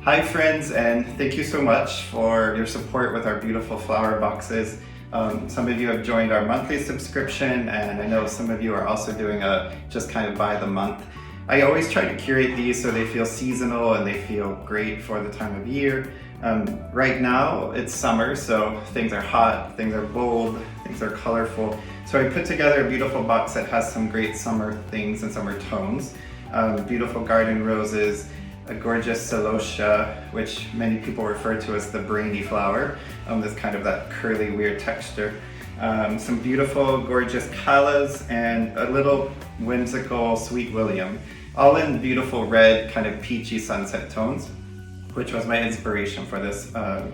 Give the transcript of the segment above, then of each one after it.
Hi friends, and thank you so much for your support with our beautiful flower boxes. Some of you have joined our monthly subscription, and I know some of you are also doing a just kind of by the month. I always try to curate these so they feel seasonal and they feel great for the time of year. Right now it's summer, so things are hot, things are bold, things are colorful. So I put together a beautiful box that has some great summer things and summer tones. Beautiful garden roses, a gorgeous celosia, which many people refer to as the brainy flower. This kind of that curly, weird texture. Some beautiful, gorgeous callas, and a little whimsical sweet William, all in beautiful red, kind of peachy sunset tones, which was my inspiration for this,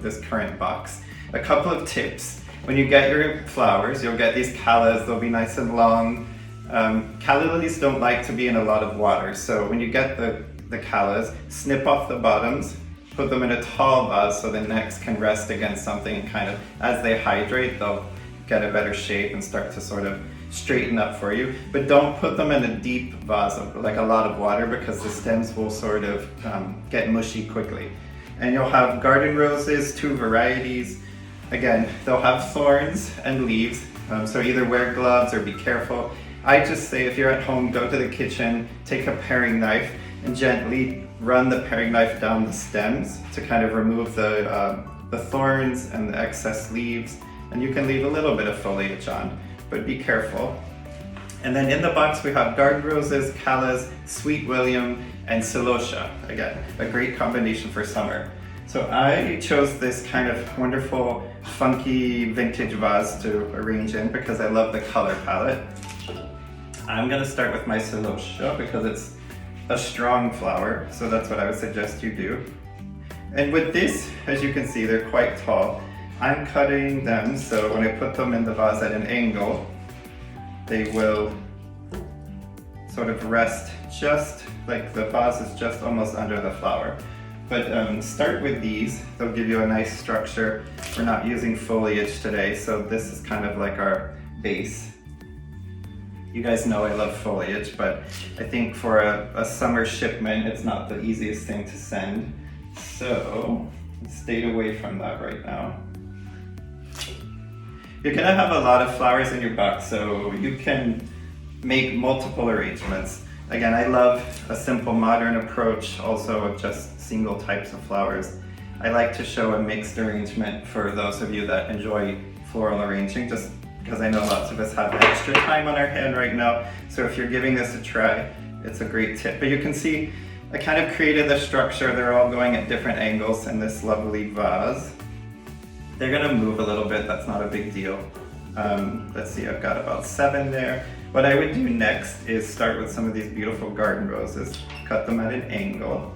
this current box. A couple of tips. When you get your flowers, you'll get these callas, they'll be nice and long. Calla lilies don't like to be in a lot of water, so when you get the callas, snip off the bottoms, put them in a tall vase so the necks can rest against something, and kind of, as they hydrate, they'll get a better shape and start to sort of straighten up for you. But don't put them in a deep vase, like a lot of water, because the stems will sort of get mushy quickly. And you'll have garden roses, 2 varieties. Again, they'll have thorns and leaves, so either wear gloves or be careful. I just say if you're at home, go to the kitchen, take a paring knife, and gently run the paring knife down the stems to kind of remove the thorns and the excess leaves. And you can leave a little bit of foliage on, but be careful. And then in the box we have garden roses, callas, sweet William, and celosia. Again, a great combination for summer. So I chose this kind of wonderful, funky vintage vase to arrange in because I love the color palette. I'm gonna start with my celosia because it's a strong flower, so that's what I would suggest you do. And with this, as you can see, they're quite tall. I'm cutting them so when I put them in the vase at an angle, they will sort of rest just like the vase is just almost under the flower. But start with these, they'll give you a nice structure. We're not using foliage today, so this is kind of like our base. You guys know I love foliage, but I think for a summer shipment, it's not the easiest thing to send. So, stay away from that right now. You're gonna have a lot of flowers in your box, so you can make multiple arrangements. Again, I love a simple modern approach also of just single types of flowers. I like to show a mixed arrangement for those of you that enjoy floral arranging, just because I know lots of us have extra time on our hand right now. So if you're giving this a try, it's a great tip. But you can see I kind of created the structure. They're all going at different angles in this lovely vase. They're gonna move a little bit, that's not a big deal. Let's see, I've got about 7 there. What I would do next is start with some of these beautiful garden roses, cut them at an angle.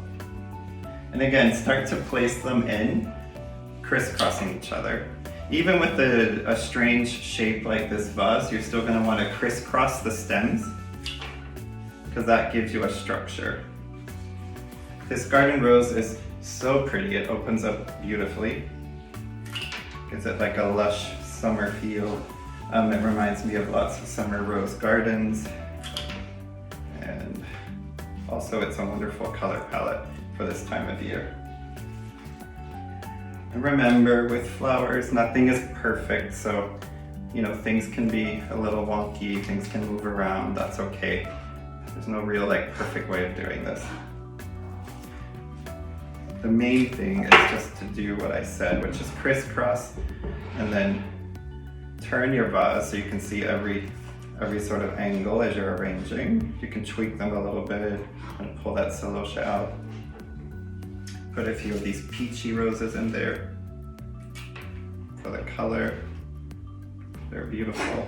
And again, start to place them in, crisscrossing each other. Even with a strange shape like this vase, you're still going to want to crisscross the stems because that gives you a structure. This garden rose is so pretty, it opens up beautifully. Gives it like a lush summer feel. It reminds me of lots of summer rose gardens. And also it's a wonderful color palette for this time of year. And remember, with flowers, nothing is perfect, so you know, things can be a little wonky, things can move around, that's okay. There's no real like perfect way of doing this. The main thing is just to do what I said, which is crisscross, and then turn your vase so you can see every sort of angle as you're arranging. You can tweak them a little bit and pull that celosia out. Put a few of these peachy roses in there for the color. They're beautiful.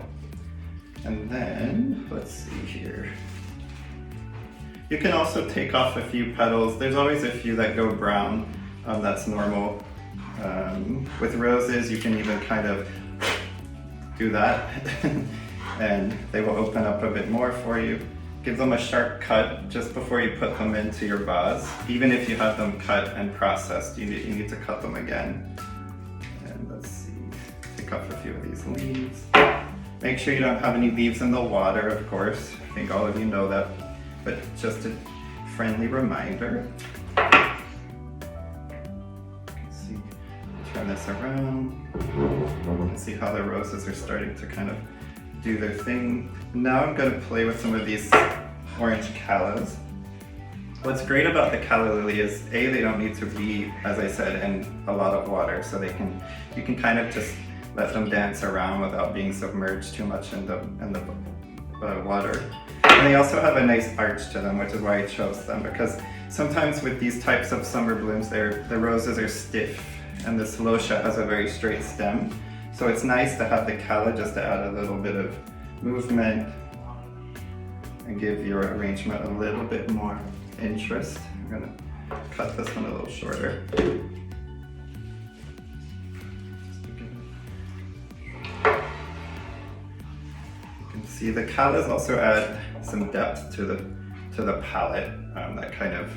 And then, let's see here. You can also take off a few petals. There's always a few that go brown. That's normal. With roses, you can even kind of do that and they will open up a bit more for you. Give them a sharp cut just before you put them into your vase. Even if you have them cut and processed, you need to cut them again. And let's see, pick up a few of these leaves. Make sure you don't have any leaves in the water, of course. I think all of you know that, but just a friendly reminder. turn this around. You can see how the roses are starting to kind of do their thing. Now I'm going to play with some of these orange callas. What's great about the calla lily is they don't need to be, as I said, in a lot of water, so you can kind of just let them dance around without being submerged too much in the water. And they also have a nice arch to them, which is why I chose them, because sometimes with these types of summer blooms, the roses are stiff and the celosia has a very straight stem. So it's nice to have the calla just to add a little bit of movement and give your arrangement a little bit more interest. I'm gonna cut this one a little shorter. See, the callas also add some depth to the palette. That kind of,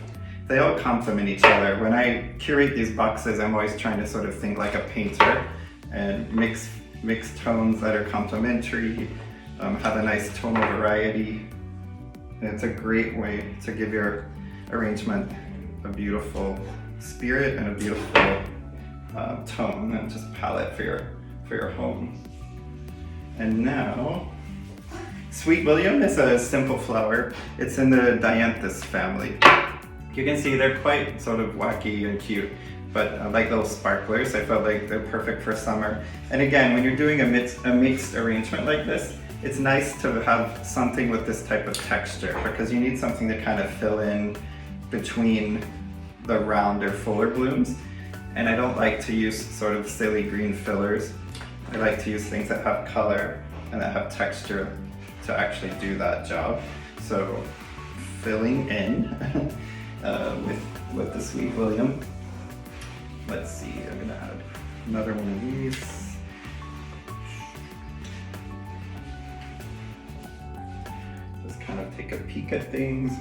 they all complement each other. When I curate these boxes, I'm always trying to sort of think like a painter and mix tones that are complementary, have a nice tonal variety. And it's a great way to give your arrangement a beautiful spirit and a beautiful tone and just palette for your home. And now, Sweet William is a simple flower. It's in the Dianthus family. You can see they're quite sort of wacky and cute, but like little sparklers, I felt like they're perfect for summer. And again, when you're doing a mixed arrangement like this, it's nice to have something with this type of texture because you need something to kind of fill in between the rounder, fuller blooms. And I don't like to use sort of silly green fillers. I like to use things that have color and that have texture to actually do that job. So filling in with the Sweet William. Let's see, I'm gonna add another one of these. Just kind of take a peek at things.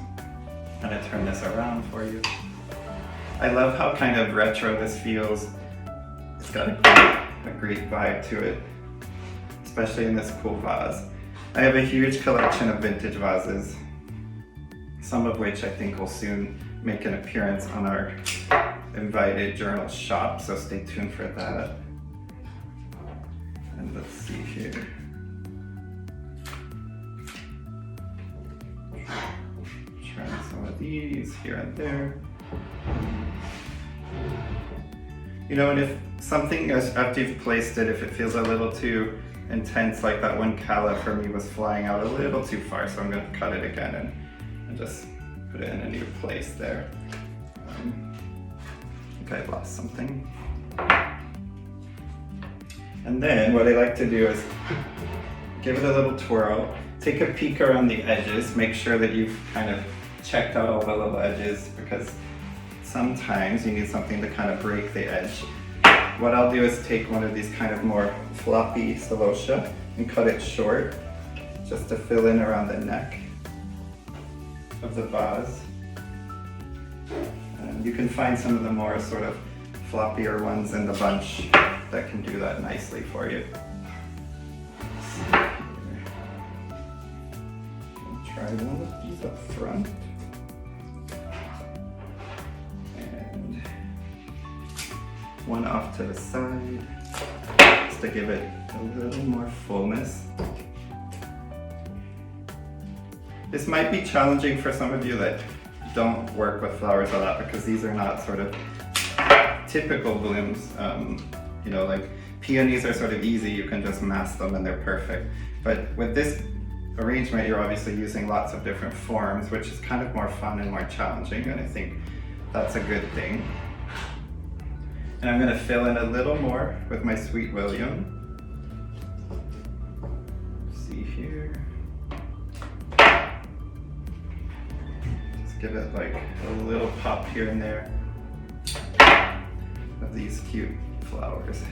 I'm gonna turn this around for you. I love how kind of retro this feels. It's got a great vibe to it, especially in this cool vase. I have a huge collection of vintage vases, some of which I think will soon make an appearance on our invited journal shop, so stay tuned for that. And let's see here. Try some of these here and there. You know, and if something, after you've placed it, if it feels a little too intense, like that one calla for me was flying out a little too far, so I'm going to cut it again and just put it in a new place there. I think I lost something. And then what I like to do is give it a little twirl, take a peek around the edges, make sure that you've kind of checked out all the little edges, because sometimes you need something to kind of break the edge. What I'll do is take one of these kind of more floppy celosia and cut it short, just to fill in around the neck of the vase. And you can find some of the more sort of floppier ones in the bunch that can do that nicely for you. I'll try one of these up front. One off to the side, just to give it a little more fullness. This might be challenging for some of you that don't work with flowers a lot, because these are not sort of typical blooms. You know, like peonies are sort of easy, you can just mass them and they're perfect. But with this arrangement, you're obviously using lots of different forms, which is kind of more fun and more challenging, and I think that's a good thing. And I'm going to fill in a little more with my Sweet William. See here. Just give it like a little pop here and there of these cute flowers.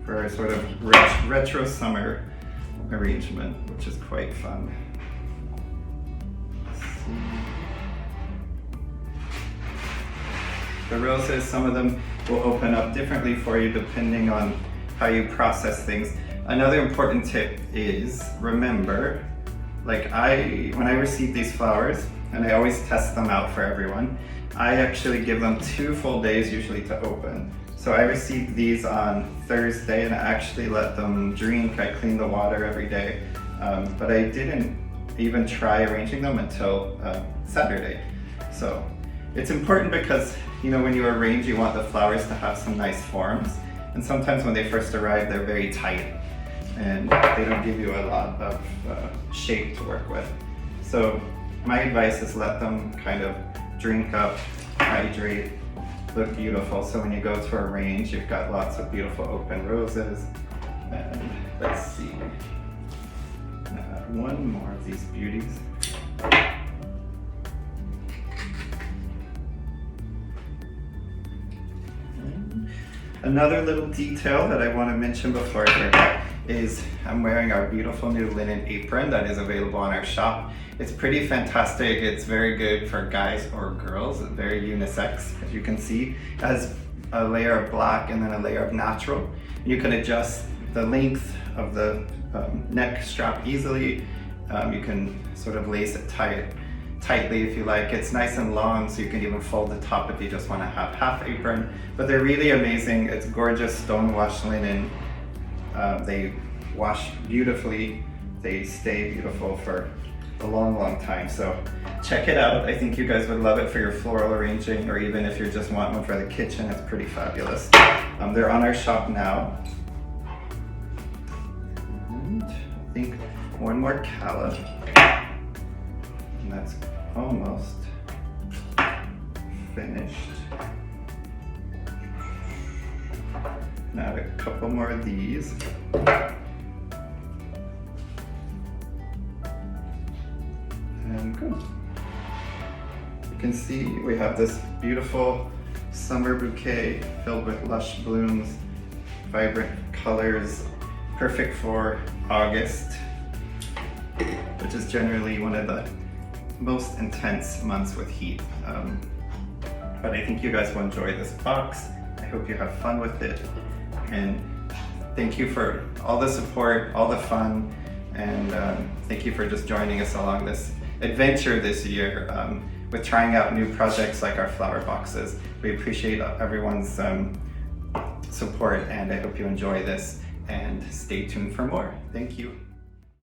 For a sort of retro summer arrangement, which is quite fun. Let's see. The roses, some of them will open up differently for you depending on how you process things. Another important tip is, remember, like when I receive these flowers, and I always test them out for everyone. I actually give them 2 full days usually to open. So I received these on Thursday and I actually let them drink. I clean the water every day, but I didn't even try arranging them until Saturday. So it's important because, you know, when you arrange, you want the flowers to have some nice forms. And sometimes when they first arrive, they're very tight and they don't give you a lot of shape to work with. So my advice is let them kind of drink up, hydrate, look beautiful. So when you go to arrange, you've got lots of beautiful open roses. And let's see, one more of these beauties. Another little detail that I want to mention before I forget is I'm wearing our beautiful new linen apron that is available on our shop. It's pretty fantastic. It's very good for guys or girls. It's very unisex, as you can see. It has a layer of black and then a layer of natural. You can adjust the length of the neck strap easily. You can sort of lace it tightly if you like. It's nice and long, so you can even fold the top if you just want to have half apron. But they're really amazing. It's gorgeous stone wash linen. They wash beautifully. They stay beautiful for a long time. So check it out. I think you guys would love it for your floral arranging, or even if you just want one for the kitchen. It's pretty fabulous. They're on our shop now. And I think one more calla. And that's almost finished. Now a couple more of these. And good. You can see we have this beautiful summer bouquet filled with lush blooms, vibrant colors, perfect for August, which is generally one of the most intense months with heat. But I think you guys will enjoy this box. I hope you have fun with it. And thank you for all the support, all the fun, and thank you for just joining us along this adventure this year with trying out new projects like our flower boxes. We appreciate everyone's support, and I hope you enjoy this and stay tuned for more. Thank you.